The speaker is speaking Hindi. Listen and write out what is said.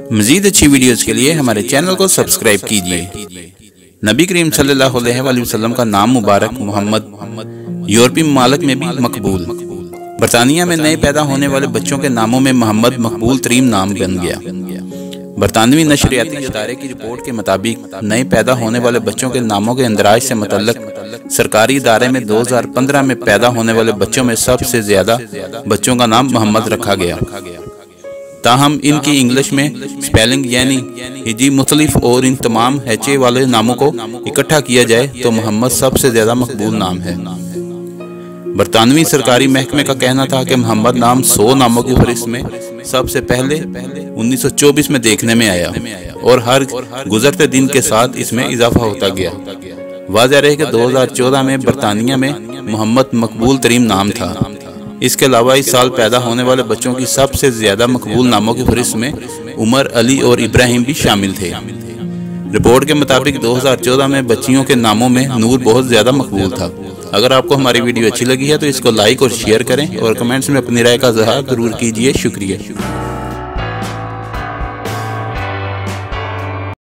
मजीद अच्छी वीडियोस के लिए हमारे चैनल को सब्सक्राइब कीजिए। नबी करीम सल्लल्लाहु अलैहि वसल्लम का नाम मुबारक मोहम्मद यूरोपीय ममालिक में भी मकबूल। बरतानिया में नए पैदा होने वाले बच्चों के नामों में मोहम्मद मकबूल तरीन नाम बन गया। बरतानवी नशरियाती इदारे की रिपोर्ट के मुताबिक नए पैदा होने वाले बच्चों के नामों के इंदराज से मुतल्लक सरकारी इदारे में 2015 में पैदा होने वाले बच्चों में सबसे ज्यादा बच्चों का नाम मोहम्मद रखा गया। ताहम इनकी इंग्लिश में स्पेलिंग यानी हिजी मुख्तलिफ और इन तमाम हैचे वाले नामों को इकट्ठा किया जाए तो मोहम्मद सबसे ज्यादा मकबूल नाम है। बरतानवी सरकारी महकमे का कहना था कि मोहम्मद नाम 100 नामों की फहरिस्त में सबसे पहले 1924 में देखने में आया और हर गुजरते दिन के साथ इसमें इजाफा होता गया। वाज़ेह रहे कि 2014 में बरतानिया में मोहम्मद मकबूल तरीन नाम था। इसके अलावा इस साल पैदा होने वाले बच्चों की सबसे ज्यादा मकबूल नामों की फहरिस्त में उमर, अली और इब्राहिम भी शामिल थे। रिपोर्ट के मुताबिक 2014 में बच्चियों के नामों में नूर बहुत ज्यादा मकबूल था। अगर आपको हमारी वीडियो अच्छी लगी है तो इसको लाइक और शेयर करें और कमेंट्स में अपनी राय का इज़हार जरूर कीजिए। शुक्रिया।